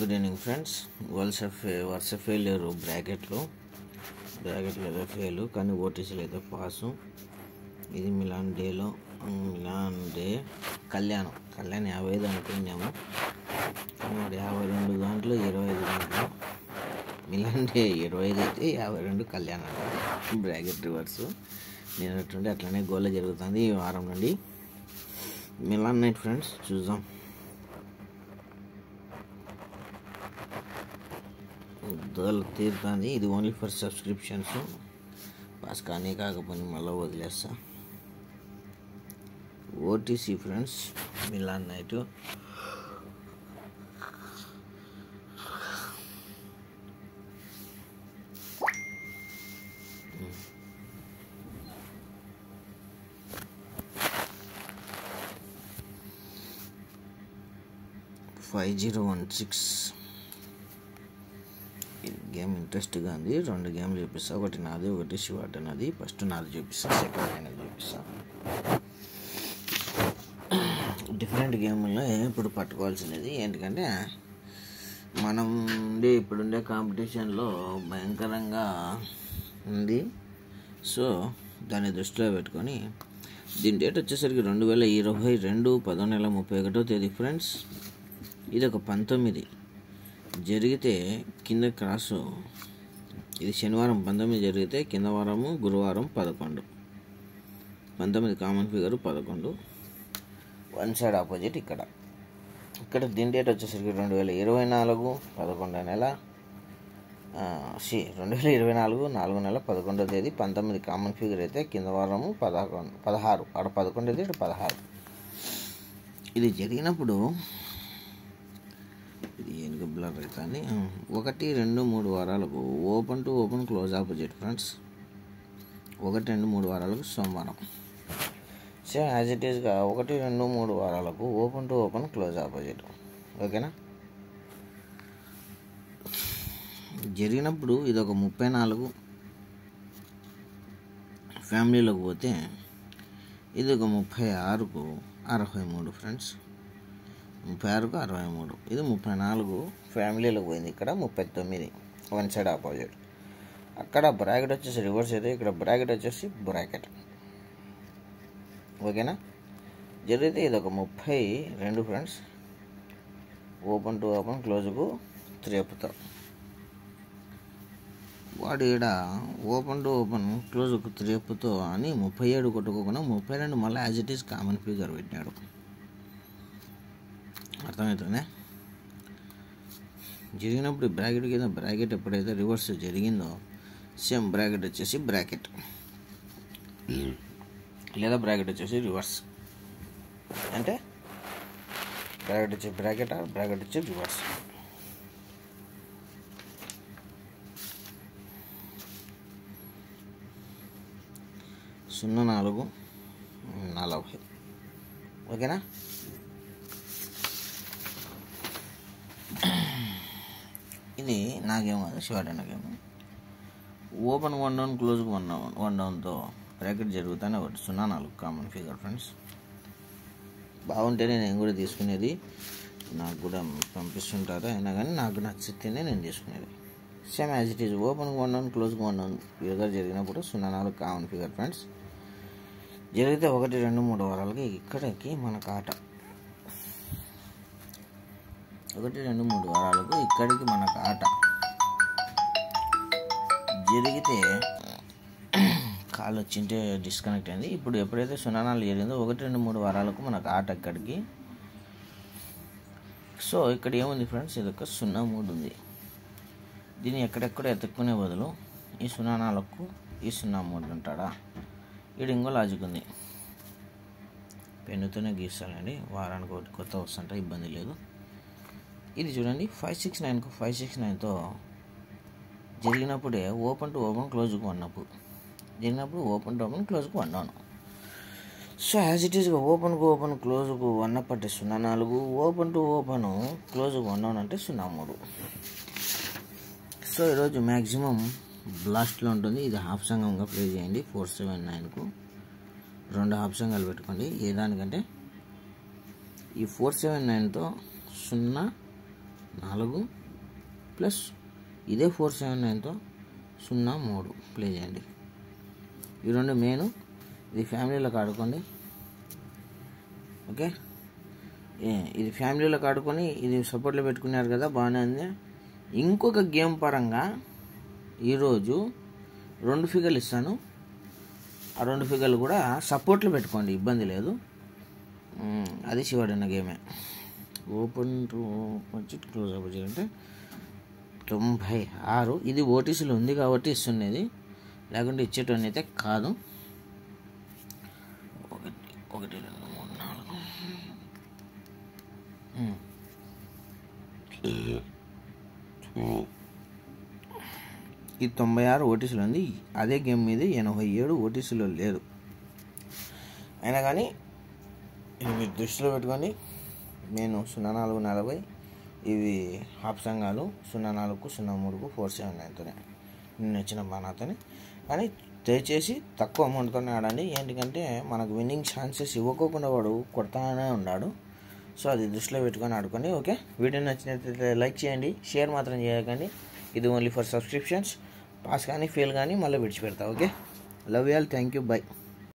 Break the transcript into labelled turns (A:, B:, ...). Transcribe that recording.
A: Good evening friends. వరుస failure బ్రాకెట్లో ఏదో ఫెయిల్, కానీ ఓటీసీలో అయితే పాసు. ఇది మిలాన్ డే కళ్యాణం 55 అనుకున్నాము, మరి 52 దాంట్లో 25 దాంట్లో మిలాన్ డే 25 అయితే 52 కళ్యాణం బ్రాకెట్ రివర్స్. నేనట్టుండి అట్లనే గోల్ జరుగుతుంది ఈ వారం నుండి. మిలాన్ నైట్ ఫ్రెండ్స్ చూద్దాం. దోలు తీరుతుంది. ఇది ఓన్లీ ఫర్ సబ్స్క్రిప్షన్స్. పాస్ కానీ కాకపోతే మళ్ళీ వదిలేస్తా. OTC friends Milan night $5016. Game ఇంట్రెస్ట్గా ఉంది. 2 గేమ్లు చూపిస్తా, ఒకటి నాది ఒకటి శివాటన్. అది ఫస్ట్ నాది చూపిస్తా, సెకండ్ అయినది చూపిస్తా. డిఫరెంట్ గేమ్లో ఇప్పుడు పట్టుకోవాల్సినది ఏంటంటే, మనం ఇప్పుడుండే కాంపిటీషన్లో భయంకరంగా ఉంది. సో దాన్ని దృష్టిలో పెట్టుకొని దీని డేట్ వచ్చేసరికి 2022 10/11/31 ఫ్రెండ్స్. ఇది ఒక 19 జరిగితే కింద క్రాసు. ఇది శనివారం 19 జరిగితే కింద వారము గురువారం 11. 19 common figure 11 one side opposite. ఇక్కడ దీని డేట్ వచ్చేసరికి 2024 11వ నెల 2024 4వ నెల 11వ తేదీ. 19 కామన్ ఫిగర్ అయితే కింద వారము 16. ఆడ 11 అయితే 16. ఇది జరిగినప్పుడు ఇది ఏనుగు బ్లర్ అవుతుంది. 1, 2, 3 వారాలకు open to open close opposite friends. 1, 2, 3 వారాలకు సోమవారం. సేమ్ యాజ్ ఇట్ ఈస్గా 1, 2, 3 వారాలకు open to open close opposite. ఓకేనా? జరిగినప్పుడు ఇది ఒక 34. ఫ్యామిలీలోకి పోతే ఇది ఒక 36కు 63 ఫ్రెండ్స్. 36కు 63. ఇది 34 ఫ్యామిలీలోకి పోయింది. ఇక్కడ 39 వన్ సైడ్ ఆపోజిట్. అక్కడ బ్రాకెట్ వచ్చేసి రివర్స్ అయితే ఇక్కడ బ్రాకెట్ వచ్చేసి బ్రాకెట్. ఓకేనా? జరిగితే ఇది ఒక 32 ఫ్రెండ్స్. ఓపెన్ టు ఓపెన్ క్లోజ్కు 3 వాడు ఈడ ఓపెన్ టు ఓపెన్ క్లోజ్కు 3 అని 37 కొట్టుకోకుండా 32 మళ్ళీ as it is common figure పెట్టినాడు. అర్థమవుతుందా? జరిగినప్పుడు బ్రాకెట్ కింద బ్రాకెట్ ఎప్పుడైతే రివర్స్ జరిగిందో సేమ్ బ్రాకెట్ వచ్చేసి బ్రాకెట్, లేదా బ్రాకెట్ వచ్చేసి రివర్స్. అంటే బ్రాకెట్ వచ్చి బ్రాకెట్, బ్రాకెట్ వచ్చి రివర్స్. $04.40. ఓకేనా? ఇది నా గేమ్, అది షార్ట్ గేమ్. ఓపెన్ 1 డౌన్ క్లోజ్కి 1 డౌన్తో బ్రాకెట్ జరుగుతానే ఒకటి 04 కామన్ ఫిగర్ ఫ్రెండ్స్. బాగుంటేనే నేను కూడా తీసుకునేది, నాకు కూడా పంపిస్తుంటారు. అయినా కానీ నాకు నచ్చితేనే నేను తీసుకునేది. Same as it is open 1 down క్లోజ్కి 1 డౌన్ ఫిగర్ జరిగినప్పుడు 04 కామన్ ఫిగర్ ఫ్రెండ్స్. జరిగితే 1, 2, 3 వారాలకి ఇక్కడికి మనకు ఆట. 1, 2, 3 వారాలకు ఇక్కడికి మనకు ఆట జరిగితే కాల్ వచ్చింటే డిస్కనెక్ట్ అయింది. ఇప్పుడు ఎప్పుడైతే 04 జరిగిందో 1, 2, 3 వారాలకు మనకు ఆట ఇక్కడికి. సో ఇక్కడ ఏముంది ఫ్రెండ్స్, ఇది ఒక 03 ఉంది. దీన్ని ఎక్కడెక్కడ ఎత్తుక్కునే బదులు ఈ 04కు ఈ 03 ఉంటాడా? ఇక్కడ ఇంకో లాజిక్ ఉంది. పెన్నుతోనే గీస్తానండి, వారానికి ఒకటి కొత్త వస్తుంటా, ఇబ్బంది లేదు. ఇది చూడండి 569కు 569తో జరిగినప్పుడే ఓపెన్ టు ఓపెన్ క్లోజ్కు 1 జరిగినప్పుడు ఓపెన్ టు ఓపెన్ క్లోజ్కు 1 డౌన్. సో యాజ్ ఇట్ ఈస్గా ఓపెన్కు ఓపెన్ క్లోజ్కు 1 అంటే 04, ఓపెన్ టు ఓపెన్ క్లోజ్కు 1 డౌన్ అంటే 03. సో ఈరోజు మ్యాక్సిమం బ్లాస్ట్లో ఉంటుంది. ఇది హాఫ్ సంఘంగా ప్లే చేయండి. 479కు 2 హాఫ్ సంఘాలు పెట్టుకోండి. ఏ దానికంటే ఈ 479తో 0 4 ప్లస్ ఇదే 479తో 03 ప్లే చేయండి. ఈ రెండు మెయిన్. ఇది ఫ్యామిలీలోకి ఆడుకోండి. ఓకే, ఇది ఫ్యామిలీలోకి ఆడుకొని ఇది సపోర్ట్లో పెట్టుకున్నారు కదా, బాగానే ఉంది. ఇంకొక గేమ్ పరంగా ఈరోజు 2 ఫిగర్లు ఇస్తాను. ఆ 2 ఫిగర్లు కూడా సపోర్ట్లో పెట్టుకోండి, ఇబ్బంది లేదు. అది శివాడన్న గేమే. ఓపెన్ టు క్లోజ్ అప్ చేయాలంటే 96. ఇది ఓటీసీలో ఉంది కాబట్టి ఇస్తున్నది, లేకుంటే ఇచ్చేటోని అయితే కాదు. 1 2 3 4 ఇది 96 ఓటీసీలో ఉంది. అదే గేమ్ మీద 87 ఓటీసీలో లేదు. అయినా కానీ ఇది మీరు దృష్టిలో పెట్టుకొని నేను 0440 ఇవి హాఫ్ సంఘాలు 04కు 03కు 479తోనే నేను వచ్చిన బాణాతోనే. కానీ దయచేసి తక్కువ అమౌంట్తోనే ఆడండి. ఏంటంటే మనకు విన్నింగ్ ఛాన్సెస్ ఇవ్వకోకుండా వాడు కొడతానే ఉన్నాడు. సో అది దృష్టిలో పెట్టుకొని ఆడుకోండి. ఓకే, వీడియో నచ్చినట్లయితే లైక్ చేయండి, షేర్ మాత్రం చేయకండి. ఇది ఓన్లీ ఫర్ సబ్స్క్రిప్షన్స్. పాస్ కానీ ఫెయిల్ కానీ మళ్ళీ విడిచిపెడతా. Okay, love you all, thank you, by.